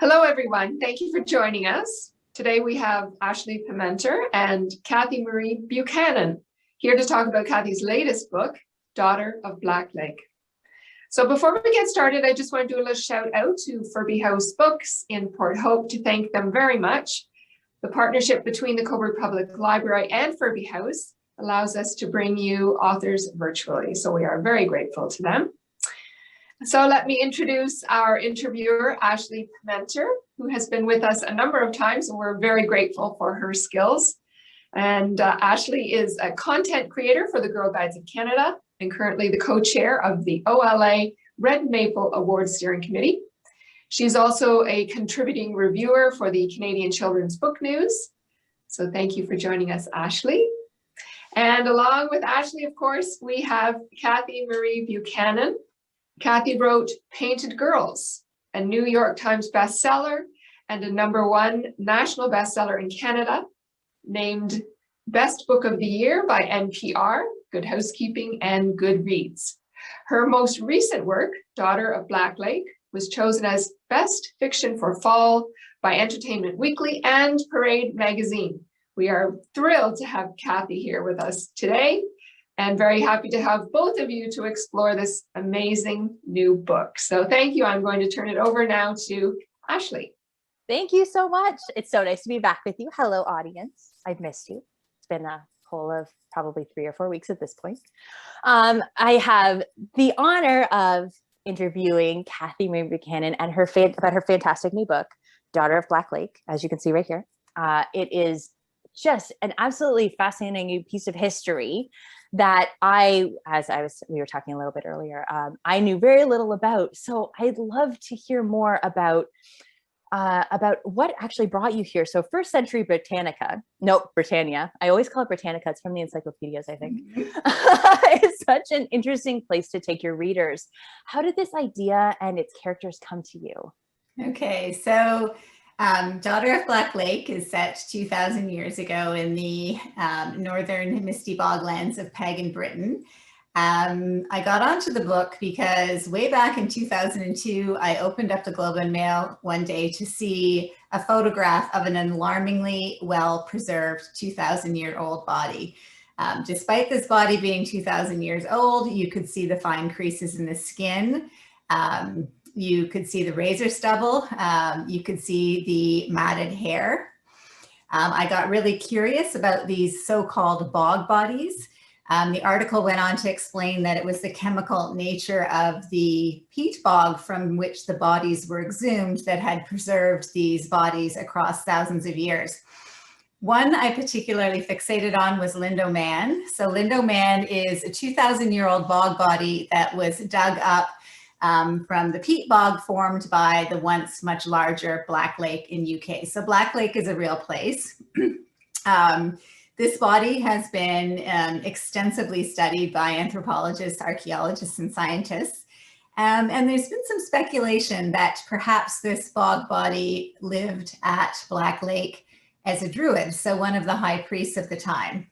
Hello, everyone. Thank you for joining us. Today we have Ashley Pimenter and Cathy Marie Buchanan here to talk about Cathy's latest book, Daughter of Black Lake. So before we get started, I just want to do a little shout out to Furby House Books in Port Hope to thank them very much. The partnership between the Cobourg Public Library and Furby House allows us to bring you authors virtually. So we are very grateful to them. So let me introduce our interviewer, Ashley Pimenter, who has been with us a number of times, and we're very grateful for her skills. And Ashley is a content creator for the Girl Guides of Canada and currently the co-chair of the OLA Red Maple Award Steering Committee. She's also a contributing reviewer for the Canadian Children's Book News. So thank you for joining us, Ashley. And along with Ashley, of course, we have Cathy Marie Buchanan. Cathy wrote Painted Girls, a New York Times bestseller and a #1 national bestseller in Canada, named Best Book of the Year by NPR, Good Housekeeping, and Goodreads. Her most recent work, Daughter of Black Lake, was chosen as Best Fiction for Fall by Entertainment Weekly and Parade Magazine. We are thrilled to have Cathy here with us today, and very happy to have both of you to explore this amazing new book. So thank you. I'm going to turn it over now to Ashley. Thank you so much. It's so nice to be back with you. Hello, audience. I've missed you. It's been a whole of probably 3 or 4 weeks at this point. I have the honor of interviewing Cathy Marie Buchanan and about her fantastic new book, Daughter of Black Lake, as you can see right here. It is just an absolutely fascinating new piece of history that we were talking a little bit earlier, I knew very little about. So I'd love to hear more about what actually brought you here. So first century Britannia. I always call it Britannica. It's from the encyclopedias, I think. It's such an interesting place to take your readers. How did this idea and its characters come to you? Okay, so Daughter of Black Lake is set 2,000 years ago in the northern misty boglands of pagan Britain. I got onto the book because way back in 2002, I opened up the Globe and Mail one day to see a photograph of an alarmingly well-preserved 2,000-year-old body. Despite this body being 2,000 years old, you could see the fine creases in the skin. You could see the razor stubble. You could see the matted hair. I got really curious about these so-called bog bodies. The article went on to explain that it was the chemical nature of the peat bog from which the bodies were exhumed that had preserved these bodies across thousands of years. One I particularly fixated on was Lindo Man. So Lindo Man is a 2,000-year-old bog body that was dug up from the peat bog formed by the once much larger Black Lake in UK. So Black Lake is a real place. This body has been extensively studied by anthropologists, archaeologists, and scientists. And there's been some speculation that perhaps this bog body lived at Black Lake as a druid, so one of the high priests of the time.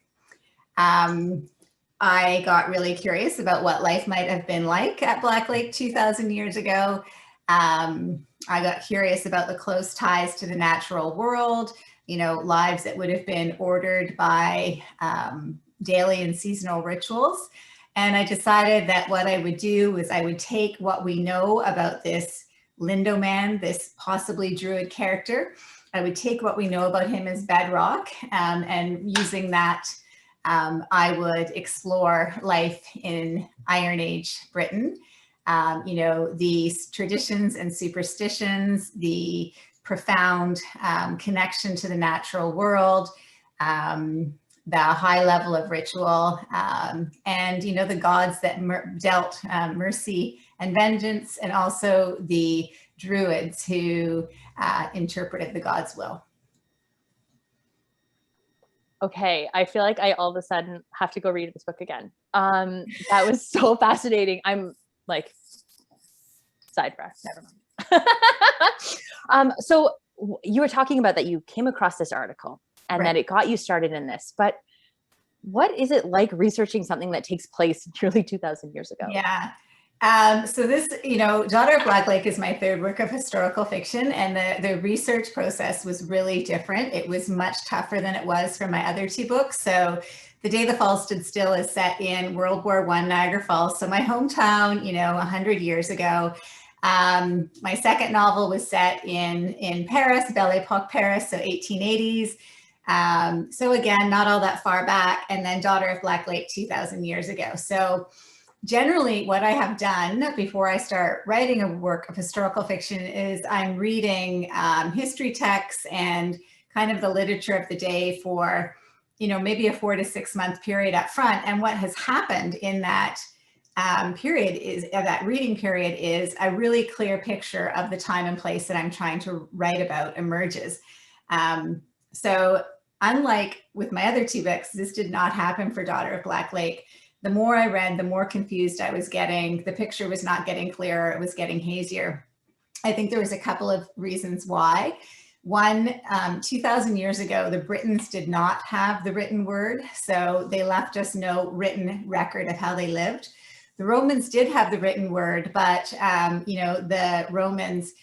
I got really curious about what life might have been like at Black Lake 2,000 years ago. I got curious about the close ties to the natural world, lives that would have been ordered by daily and seasonal rituals. And I decided that what I would do was I would take what we know about this Lindo Man, this possibly druid character. I would take what we know about him as bedrock, and using that, I would explore life in Iron Age Britain. The traditions and superstitions, the profound connection to the natural world, the high level of ritual, and the gods that dealt mercy and vengeance, and also the druids who interpreted the god's will. Okay, I feel like I all of a sudden have to go read this book again. That was so fascinating. I'm like, sidetrack, never mind. So you were talking about that you came across this article and Right. that it got you started in this, but what is it like researching something that takes place nearly 2,000 years ago? Yeah. So this, Daughter of Black Lake is my third work of historical fiction, and the research process was really different. It was much tougher than it was for my other two books. So The Day the Falls Stood Still is set in World War I, Niagara Falls. So my hometown, 100 years ago. My second novel was set in Paris, Belle Epoque Paris, so 1880s. So again, not all that far back. And then Daughter of Black Lake, 2000 years ago. So generally, what I have done before I start writing a work of historical fiction is I'm reading history texts and kind of the literature of the day for, maybe a 4 to 6 month period up front. And what has happened in that reading period is a really clear picture of the time and place that I'm trying to write about emerges. So unlike with my other two books, this did not happen for Daughter of Black Lake. The more I read, the more confused I was getting. The picture was not getting clearer, it was getting hazier. I think there was a couple of reasons why. One, 2000 years ago, the Britons did not have the written word, so they left us no written record of how they lived. The Romans did have the written word, but the Romans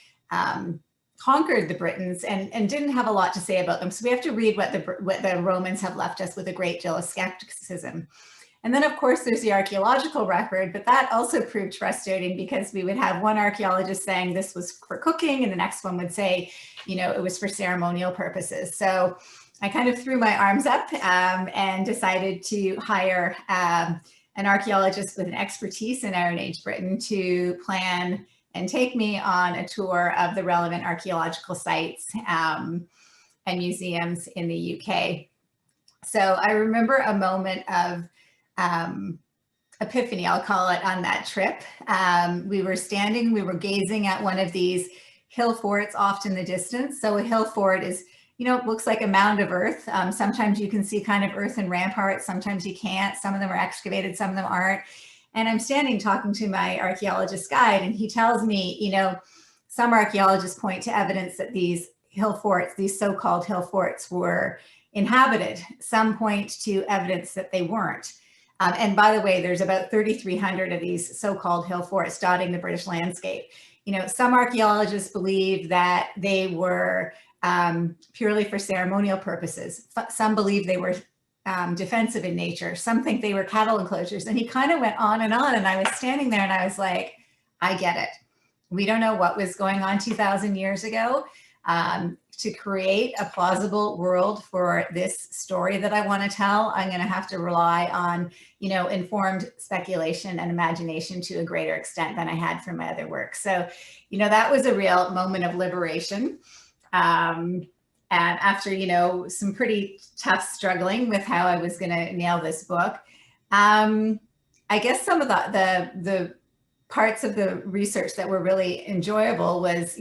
conquered the Britons and didn't have a lot to say about them. So we have to read what the Romans have left us with a great deal of skepticism. And then, of course, there's the archaeological record, but that also proved frustrating because we would have one archaeologist saying this was for cooking, and the next one would say, it was for ceremonial purposes. So I kind of threw my arms up and decided to hire an archaeologist with an expertise in Iron Age Britain to plan and take me on a tour of the relevant archaeological sites and museums in the UK. So I remember a moment of epiphany, I'll call it, on that trip. We were gazing at one of these hill forts off in the distance. So a hill fort is, it looks like a mound of earth. Sometimes you can see kind of earthen ramparts, sometimes you can't. Some of them are excavated, some of them aren't. And I'm standing talking to my archaeologist guide, and he tells me, some archaeologists point to evidence that these hill forts, these so-called hill forts, were inhabited. Some point to evidence that they weren't. And by the way, there's about 3,300 of these so-called hill forts dotting the British landscape. Some archaeologists believe that they were purely for ceremonial purposes. Some believe they were defensive in nature. Some think they were cattle enclosures. And he kind of went on, and I was standing there and I was like, I get it. We don't know what was going on 2,000 years ago. To create a plausible world for this story that I want to tell, I'm going to have to rely on, informed speculation and imagination to a greater extent than I had from my other work. So, that was a real moment of liberation. And after, some pretty tough struggling with how I was going to nail this book, I guess some of the parts of the research that were really enjoyable was,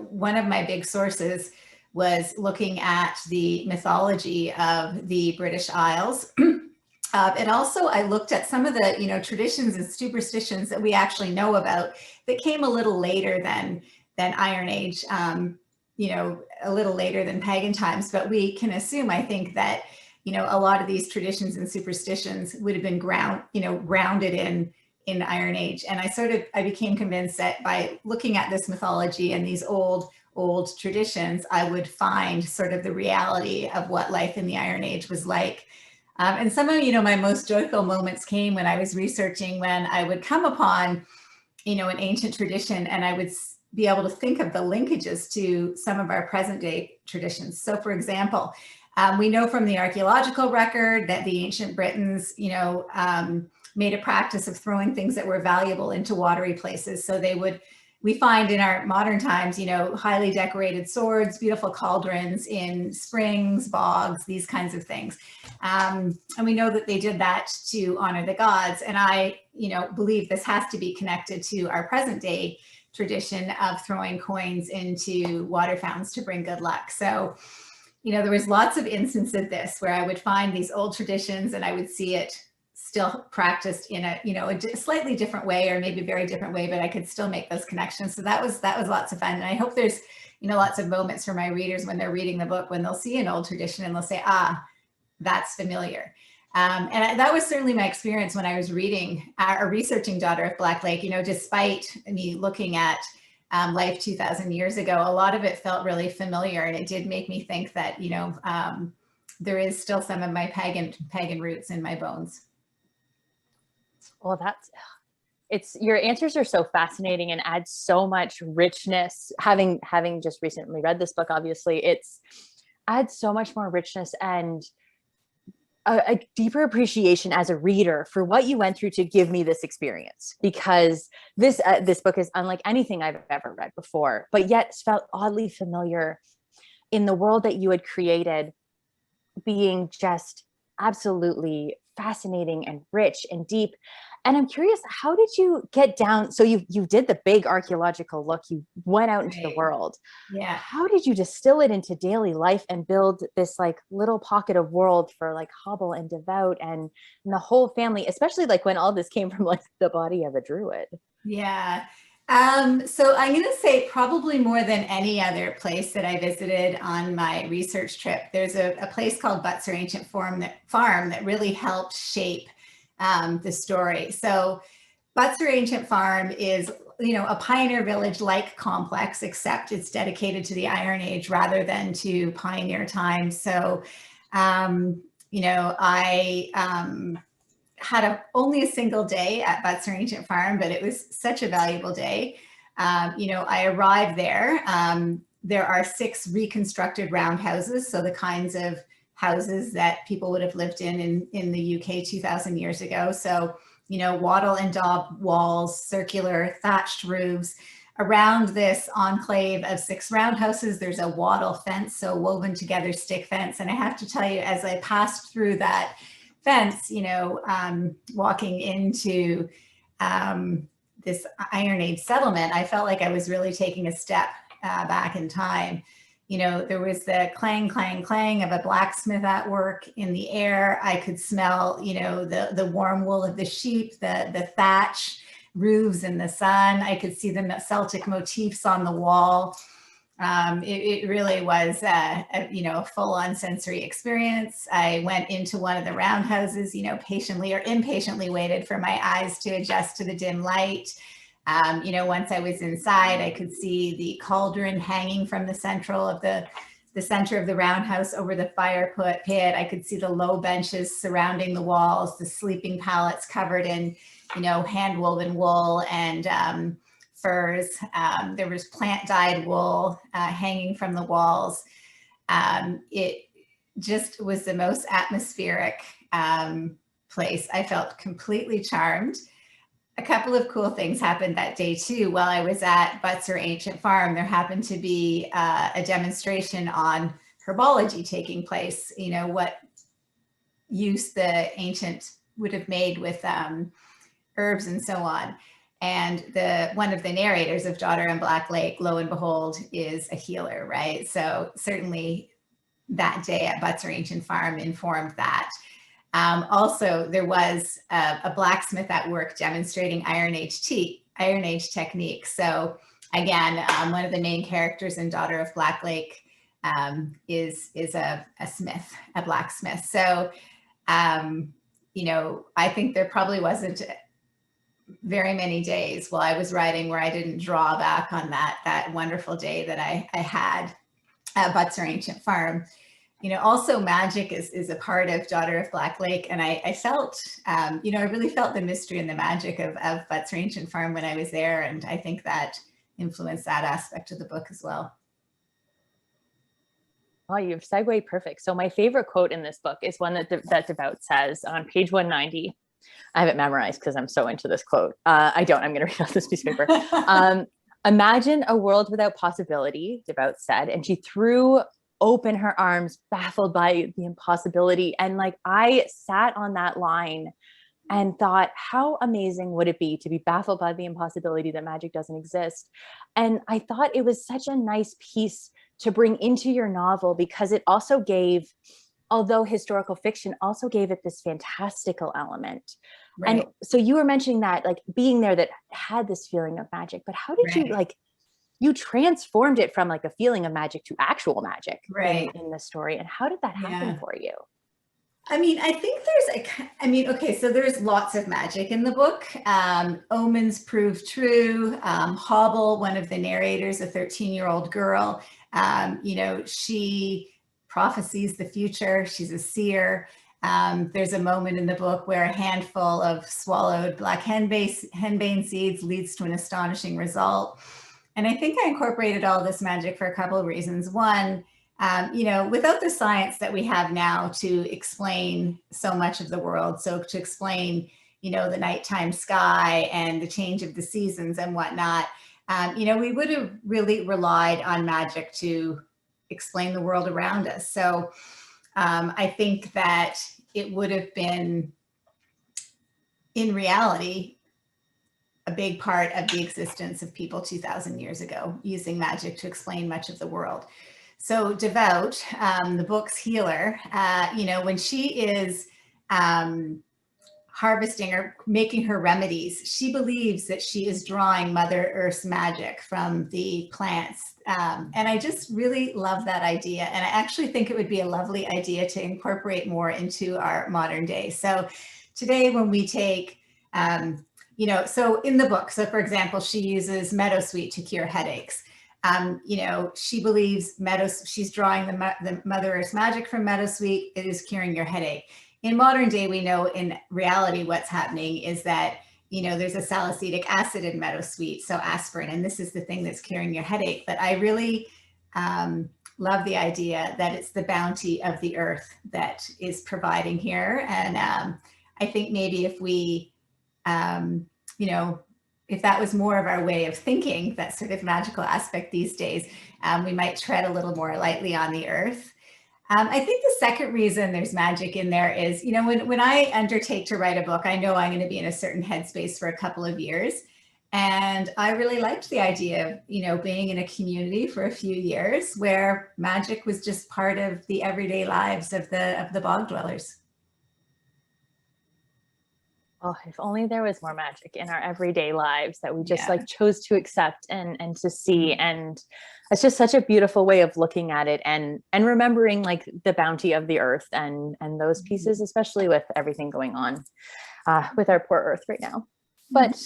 one of my big sources was looking at the mythology of the British Isles. And also I looked at some of the, traditions and superstitions that we actually know about that came a little later than Iron Age, a little later than pagan times. But we can assume, I think, that, a lot of these traditions and superstitions would have been grounded in Iron Age. And I became convinced that by looking at this mythology and these old traditions, I would find sort of the reality of what life in the Iron Age was like. And some of, my most joyful moments came when I was researching, when I would come upon, an ancient tradition, and I would be able to think of the linkages to some of our present day traditions. So for example, we know from the archaeological record that the ancient Britons, made a practice of throwing things that were valuable into watery places. So we find in our modern times, highly decorated swords, beautiful cauldrons in springs, bogs, these kinds of things. And we know that they did that to honor the gods. And I, believe this has to be connected to our present day tradition of throwing coins into water fountains to bring good luck. So, there was lots of instances of this where I would find these old traditions and I would see it still practiced in a slightly different way, or maybe a very different way, but I could still make those connections. So that was lots of fun. And I hope there's, lots of moments for my readers when they're reading the book, when they'll see an old tradition and they'll say, that's familiar. That was certainly my experience when I was reading or researching Daughter of Black Lake. You know, despite me looking at life 2,000 years ago, a lot of it felt really familiar, and it did make me think that, you know, there is still some of my pagan roots in my bones. Well, your answers are so fascinating and add so much richness. Having just recently read this book, obviously, it's adds so much more richness and a deeper appreciation as a reader for what you went through to give me this experience, because this book is unlike anything I've ever read before, but yet felt oddly familiar in the world that you had created, being just absolutely fascinating and rich and deep. And I'm curious, how did you get down? So you did the big archaeological look, you went out into the world. Yeah. How did you distill it into daily life and build this like little pocket of world for like Hobble and Devout and the whole family, especially like when all this came from like the body of a druid? Yeah. So I'm going to say probably more than any other place that I visited on my research trip, there's a place called Butser Ancient Farm that really helped shape the story. So Butser Ancient Farm is, you know, a pioneer village-like complex, except it's dedicated to the Iron Age rather than to pioneer times. So, you know, I had only a single day at Butser Ancient Farm, but it was such a valuable day. You know, I arrived there. There are 6 reconstructed roundhouses, so the kinds of houses that people would have lived in the UK 2,000 years ago. So, you know, wattle and daub walls, circular thatched roofs. Around this enclave of 6 roundhouses, there's a wattle fence, so woven together stick fence. And I have to tell you, as I passed through that fence, you know, walking into this Iron Age settlement, I felt like I was really taking a step back in time. You know, there was the clang, clang, clang of a blacksmith at work in the air. I could smell, you know, the warm wool of the sheep, the thatch roofs in the sun. I could see the Celtic motifs on the wall. It really was, you know, a full-on sensory experience. I went into one of the roundhouses, you know, patiently or impatiently waited for my eyes to adjust to the dim light. You know, once I was inside, I could see the cauldron hanging from the center of the roundhouse over the fire pit. I could see the low benches surrounding the walls, the sleeping pallets covered in, you know, hand woven wool and furs. There was plant dyed wool hanging from the walls. It just was the most atmospheric place. I felt completely charmed. A couple of cool things happened that day too. While I was at Butser Ancient Farm, there happened to be a demonstration on herbology taking place. You know, what use the ancient would have made with herbs and so on. And one of the narrators of Daughter and Black Lake, lo and behold, is a healer, right? So certainly that day at Butser Ancient Farm informed that. Also, there was a blacksmith at work demonstrating Iron Age techniques. So again, one of the main characters in Daughter of Black Lake is a smith, a blacksmith. So, you know, I think there probably wasn't very many days while I was writing where I didn't draw back on that wonderful day that I had at Butser Ancient Farm. You know, also magic is a part of Daughter of Black Lake. And I felt, you know, I really felt the mystery and the magic of Butser Ancient Farm when I was there. And I think that influenced that aspect of the book as well. Oh, you've segued perfect. So my favorite quote in this book is one that Devout says on page 190. I have it memorized because I'm so into this quote. I don't, I'm going to read out this piece of paper. Imagine a world without possibility, Devout said. And she threw open her arms, baffled by the impossibility. And like, I sat on that line and thought, how amazing would it be to be baffled by the impossibility that magic doesn't exist? And I thought it was such a nice piece to bring into your novel, because it also gave, although historical fiction, also gave it this fantastical element. Right. And so you were mentioning that, like, being there that had this feeling of magic, but how did you, like, you transformed it from like a feeling of magic to actual magic in the story. And how did that happen for you? I mean, I think okay, so there's lots of magic in the book. Omens prove true. Hobble, one of the narrators, a 13-year-old girl, she prophesies the future. She's a seer. There's a moment in the book where a handful of swallowed black henbane seeds leads to an astonishing result. And I think I incorporated all this magic for a couple of reasons. One, without the science that we have now to explain so much of the world, so to explain, the nighttime sky and the change of the seasons and whatnot, we would have really relied on magic to explain the world around us. So I think that it would have been, in reality, a big part of the existence of people 2,000 years ago, using magic to explain much of the world. So Devout, the book's healer, when she is harvesting or making her remedies, she believes that she is drawing Mother Earth's magic from the plants. And I just really love that idea. And I actually think it would be a lovely idea to incorporate more into our modern day. So today when we take, so in the book, so for example, she uses meadowsweet to cure headaches. She believes she's drawing the Mother Earth's magic from meadowsweet. It is curing your headache. In modern day, we know in reality what's happening is that, there's a salicylic acid in meadowsweet, so aspirin, and this is the thing that's curing your headache. But I really love the idea that it's the bounty of the earth that is providing here. And I think maybe if we, if that was more of our way of thinking, that sort of magical aspect these days, we might tread a little more lightly on the earth. I think the second reason there's magic in there is, when I undertake to write a book, I know I'm going to be in a certain headspace for a couple of years. And I really liked the idea of, being in a community for a few years where magic was just part of the everyday lives of the bog dwellers. Oh, if only there was more magic in our everyday lives that we just chose to accept and to see. And it's just such a beautiful way of looking at it and remembering like the bounty of the earth and those pieces, especially with everything going on with our poor earth right now. But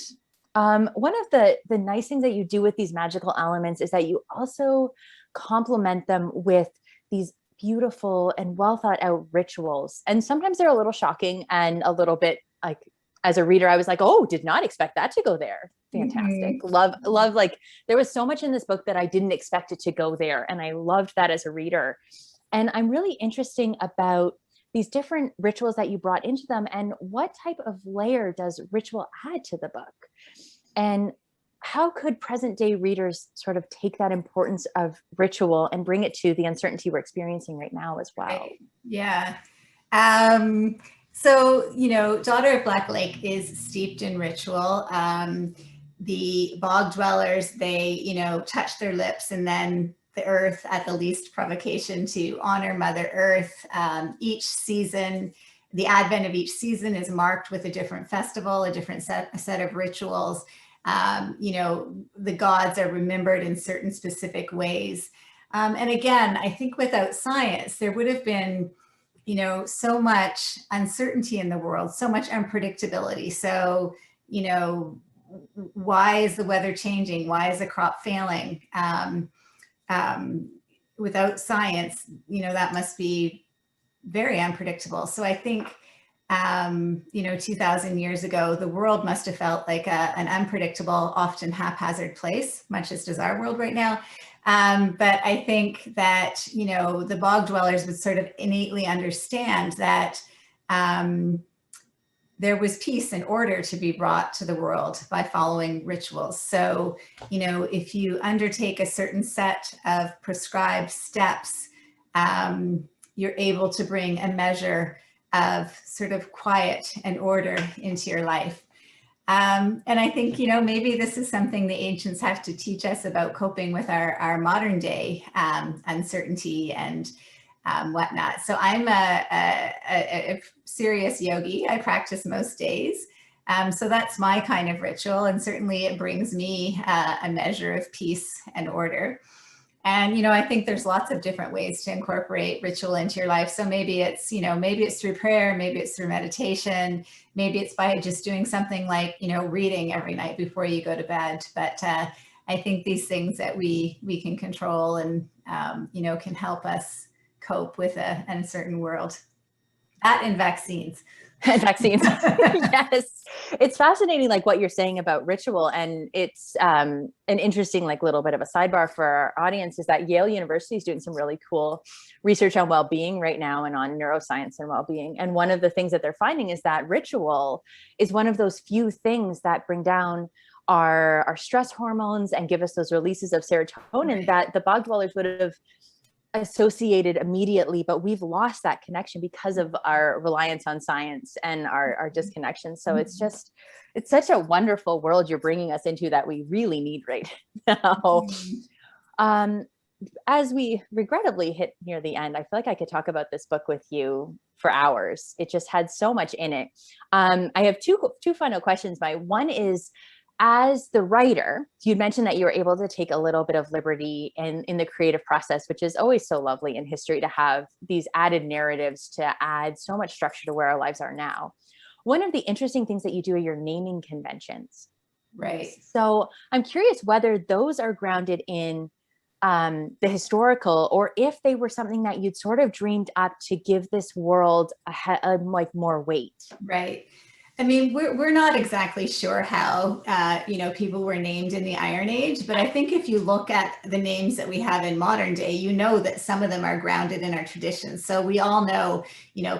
one of the nice things that you do with these magical elements is that you also complement them with these beautiful and well thought out rituals. And sometimes they're a little shocking and a little bit like, as a reader, I was like, oh, did not expect that to go there. Fantastic. Love, like there was so much in this book that I didn't expect it to go there. And I loved that as a reader. And I'm really interested about these different rituals that you brought into them and what type of layer does ritual add to the book? And how could present day readers sort of take that importance of ritual and bring it to the uncertainty we're experiencing right now as well? Right. Yeah. So, Daughter of Black Lake is steeped in ritual. The bog dwellers, they, touch their lips and then the earth at the least provocation to honor Mother Earth. Each season, the advent of each season is marked with a different festival, a different set of rituals. The gods are remembered in certain specific ways. And again, I think without science, there would have been so much uncertainty in the world, so much unpredictability. So, why is the weather changing? Why is a crop failing? Without science, that must be very unpredictable. So I think, 2,000 years ago, the world must have felt like an unpredictable, often haphazard place, much as does our world right now. But I think that, the bog dwellers would sort of innately understand that there was peace and order to be brought to the world by following rituals. So, if you undertake a certain set of prescribed steps, you're able to bring a measure of sort of quiet and order into your life. And I think, maybe this is something the ancients have to teach us about coping with our modern day uncertainty and whatnot. So I'm a serious yogi. I practice most days. So that's my kind of ritual. And certainly it brings me a measure of peace and order. And, I think there's lots of different ways to incorporate ritual into your life. So maybe it's, maybe it's through prayer, maybe it's through meditation, maybe it's by just doing something like, reading every night before you go to bed. But I think these things that we can control and, can help us cope with a uncertain world. That and vaccines. Vaccines. Yes. It's fascinating, like what you're saying about ritual. And it's an interesting, like little bit of a sidebar for our audience is that Yale University is doing some really cool research on well-being right now and on neuroscience and well-being. And one of the things that they're finding is that ritual is one of those few things that bring down our stress hormones and give us those releases of serotonin that the bog dwellers would have associated immediately, but we've lost that connection because of our reliance on science and our disconnection. So it's such a wonderful world you're bringing us into that we really need right now. As we regrettably hit near the end, I feel like I could talk about this book with you for hours. It just had so much in it. I have two final questions. My one is, as the writer, you'd mentioned that you were able to take a little bit of liberty in the creative process, which is always so lovely in history to have these added narratives to add so much structure to where our lives are now. One of the interesting things that you do are your naming conventions. Right. So I'm curious whether those are grounded in the historical, or if they were something that you'd sort of dreamed up to give this world like more weight. Right. I mean, we're not exactly sure how, people were named in the Iron Age, but I think if you look at the names that we have in modern day, that some of them are grounded in our traditions. So we all know,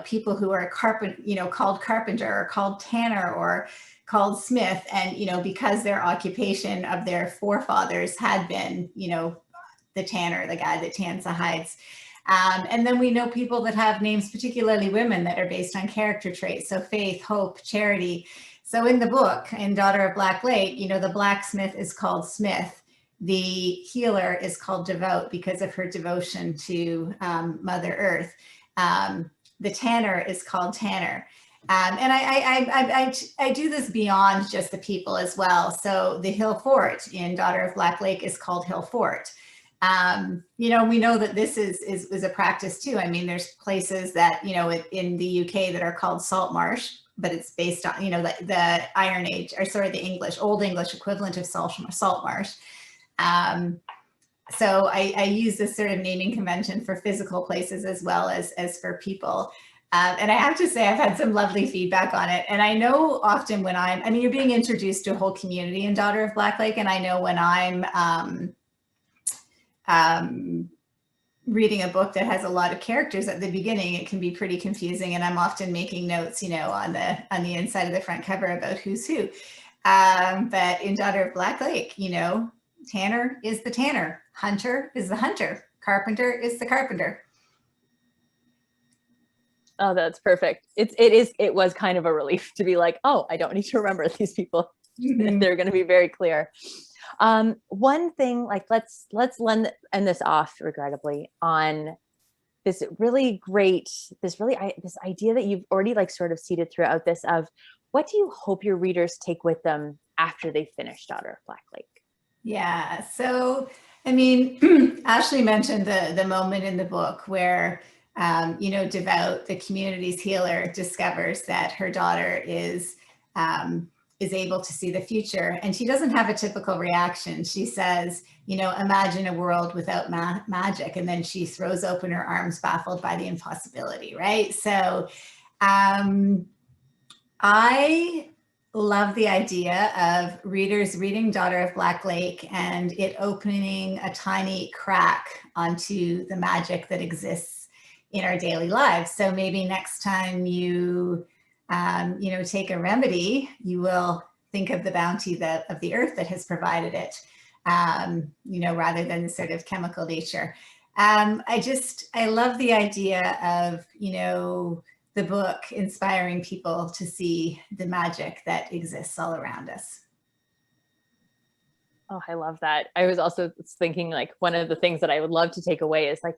people who are called carpenter or called tanner or called smith, and, because their occupation of their forefathers had been, the tanner, the guy that tans the hides. And then we know people that have names, particularly women, that are based on character traits. So faith, hope, charity. So in the book, in Daughter of Black Lake, the blacksmith is called Smith. The healer is called Devout because of her devotion to Mother Earth. The tanner is called Tanner. And I do this beyond just the people as well. So the Hill Fort in Daughter of Black Lake is called Hill Fort. We know that this is a practice too. I mean, there's places that, in the UK that are called salt marsh, but it's based on, the Iron Age, or sorry, the Old English equivalent of salt marsh. So I use this sort of naming convention for physical places as well as for people. And I have to say, I've had some lovely feedback on it. And I know often when you're being introduced to a whole community in Daughter of Black Lake. And I know when I'm, reading a book that has a lot of characters at the beginning, it can be pretty confusing, and I'm often making notes, on the inside of the front cover about who's who. But in Daughter of Black Lake, Tanner is the tanner, hunter is the hunter, carpenter is the carpenter. Oh, that's perfect. It was kind of a relief to be like, oh, I don't need to remember these people. Mm-hmm. They're going to be very clear. One thing, like let's end this off regrettably on this idea that you've already like sort of seeded throughout this of what do you hope your readers take with them after they finish Daughter of Black Lake? Yeah. So, I mean, Ashley mentioned the moment in the book where, Devout, the community's healer, discovers that her daughter is able to see the future. And she doesn't have a typical reaction. She says, imagine a world without magic. And then she throws open her arms, baffled by the impossibility, right? So I love the idea of readers reading Daughter of Black Lake and it opening a tiny crack onto the magic that exists in our daily lives. So maybe next time you take a remedy, you will think of the bounty of the earth that has provided it, rather than the sort of chemical nature. I love the idea of, the book inspiring people to see the magic that exists all around us. Oh, I love that. I was also thinking like one of the things that I would love to take away is like,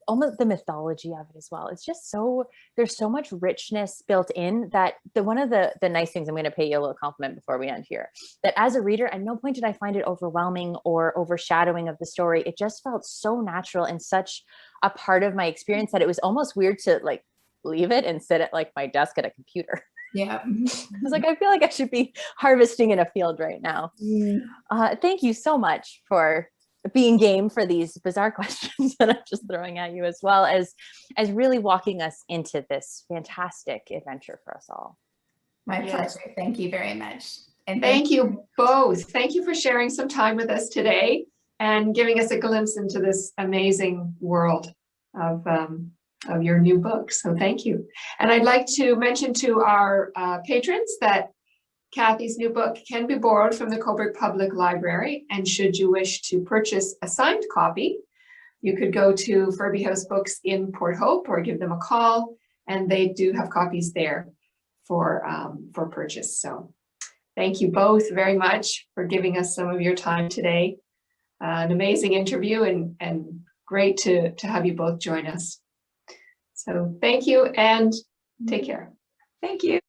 almost the mythology of it as well. It's just so, there's so much richness built in that one of the nice things, I'm going to pay you a little compliment before we end here, that as a reader, at no point did I find it overwhelming or overshadowing of the story. It just felt so natural and such a part of my experience that it was almost weird to like leave it and sit at like my desk at a computer. Yeah. I was like, I feel like I should be harvesting in a field right now. Thank you so much for being game for these bizarre questions that I'm just throwing at you, as well as really walking us into this fantastic adventure for us all. My pleasure. Thank you very much. And thank you both. Thank you for sharing some time with us today and giving us a glimpse into this amazing world of your new book. So thank you. And I'd like to mention to our patrons that Cathy's new book can be borrowed from the Cobourg Public Library. And should you wish to purchase a signed copy, you could go to Furby House Books in Port Hope or give them a call, and they do have copies there for purchase. So thank you both very much for giving us some of your time today. An amazing interview and great to have you both join us. So thank you and take care. Thank you.